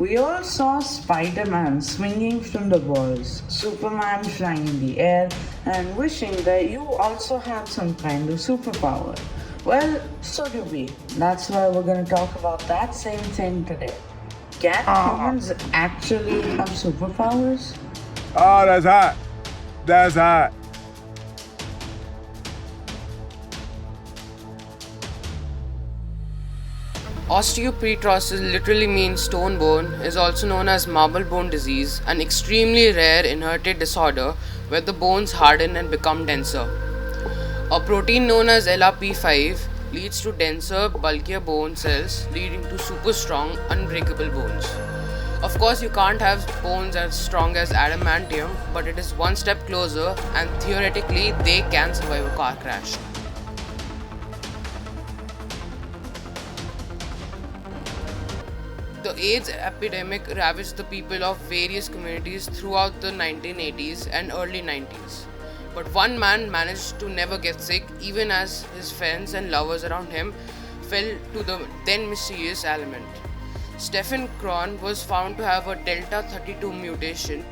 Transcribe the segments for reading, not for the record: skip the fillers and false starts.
We all saw Spider Man swinging from the walls, Superman flying in the air, and wishing that you also had some kind of superpower. Well, so do we. That's why we're gonna talk about that same thing today. Can humans actually have superpowers? Oh, that's hot. That's hot. Osteopetrosis literally means stone bone, is also known as marble bone disease, an extremely rare inherited disorder where the bones harden and become denser. A protein known as LRP5 leads to denser, bulkier bone cells, leading to super strong, unbreakable bones. Of course, you can't have bones as strong as adamantium, but it is one step closer, and theoretically, they can survive a car crash. The AIDS epidemic ravaged the people of various communities throughout the 1980s and early 90s. But one man managed to never get sick, even as his friends and lovers around him fell to the then mysterious ailment. Stephen Kron was found to have a Delta 32 mutation,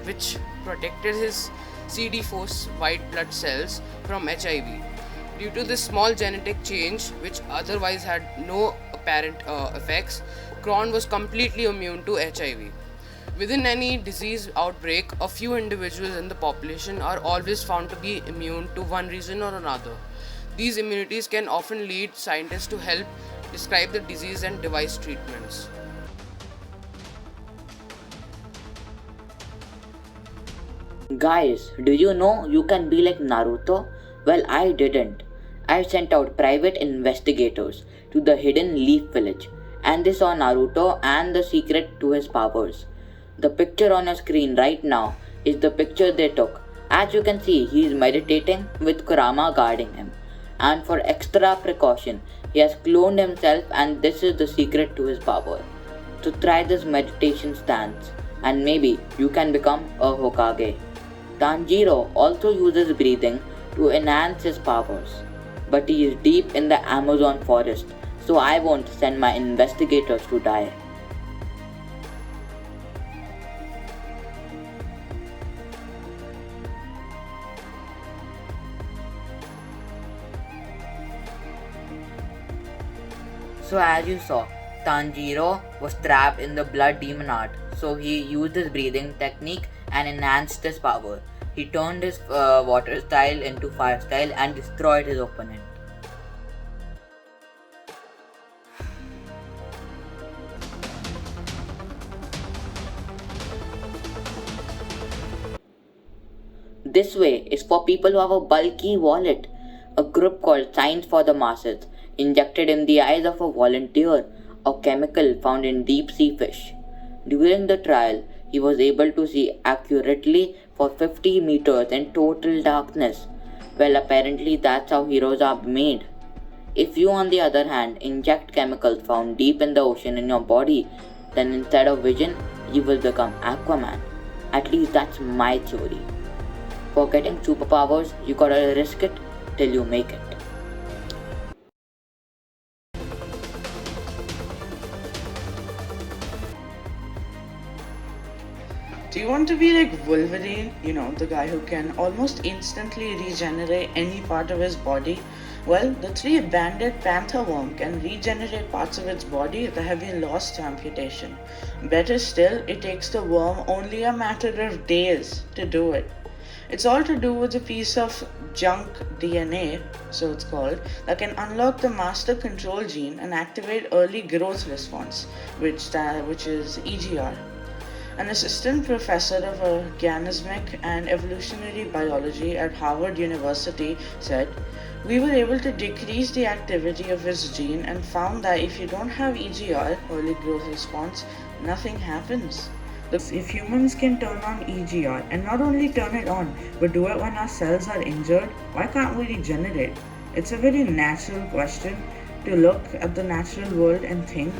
which protected his CD4 white blood cells from HIV. Due to this small genetic change, which otherwise had no apparent effects, Crohn was completely immune to HIV. Within any disease outbreak, a few individuals in the population are always found to be immune to one reason or another. These immunities can often lead scientists to help describe the disease and devise treatments. Guys, do you know you can be like Naruto? Well, I didn't. I sent out private investigators to the hidden Leaf Village and they saw Naruto and the secret to his powers. The picture on your screen right now is the picture they took. As you can see, he is meditating with Kurama guarding him. And for extra precaution, he has cloned himself and this is the secret to his power. So try this meditation stance and maybe you can become a Hokage. Tanjiro also uses breathing to enhance his powers, but he is deep in the Amazon forest, so I won't send my investigators to die. So as you saw, Tanjiro was trapped in the blood demon art, so he used his breathing technique and enhanced his power. He turned his water style into fire style and destroyed his opponent. This way is for people who have a bulky wallet. A group called Science for the Masses injected in the eyes of a volunteer a chemical found in deep sea fish. During the trial, he was able to see accurately for 50 meters in total darkness. Well, apparently that's how heroes are made. If you, on the other hand, inject chemicals found deep in the ocean in your body, then instead of vision, you will become Aquaman. At least that's my theory. For getting superpowers, you gotta risk it till you make it. Do you want to be like Wolverine? You know, the guy who can almost instantly regenerate any part of his body? Well, the three-banded panther worm can regenerate parts of its body that have been lost to amputation. Better still, it takes the worm only a matter of days to do it. It's all to do with a piece of junk DNA, so it's called, that can unlock the master control gene and activate early growth response, which is EGR. An assistant professor of organismic and evolutionary biology at Harvard University said, "We were able to decrease the activity of his gene and found that if you don't have EGR, early growth response, nothing happens." If humans can turn on EGR and not only turn it on but do it when our cells are injured, why can't we regenerate? It's a very natural question to look at the natural world and think.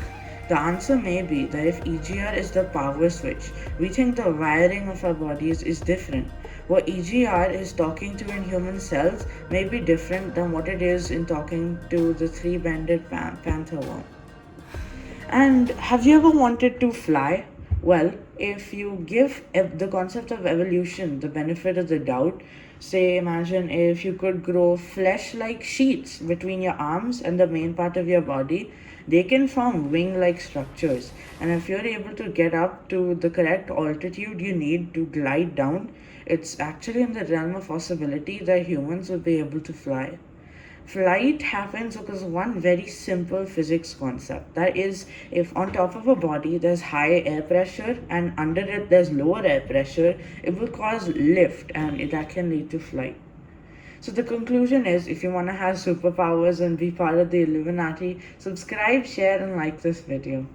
The answer may be that if EGR is the power switch, we think the wiring of our bodies is different. What EGR is talking to in human cells may be different than what it is in talking to the three-banded panther worm. And have you ever wanted to fly? Well, if you give the concept of evolution the benefit of the doubt, say, imagine if you could grow flesh like sheets between your arms and the main part of your body, they can form wing like structures. And if you're able to get up to the correct altitude you need to glide down, it's actually in the realm of possibility that humans will be able to fly. Flight happens because of one very simple physics concept. That is, if on top of a body there's high air pressure and under it there's lower air pressure, it will cause lift and that can lead to flight. So the conclusion is, if you want to have superpowers and be part of the Illuminati, subscribe, share, and like this video.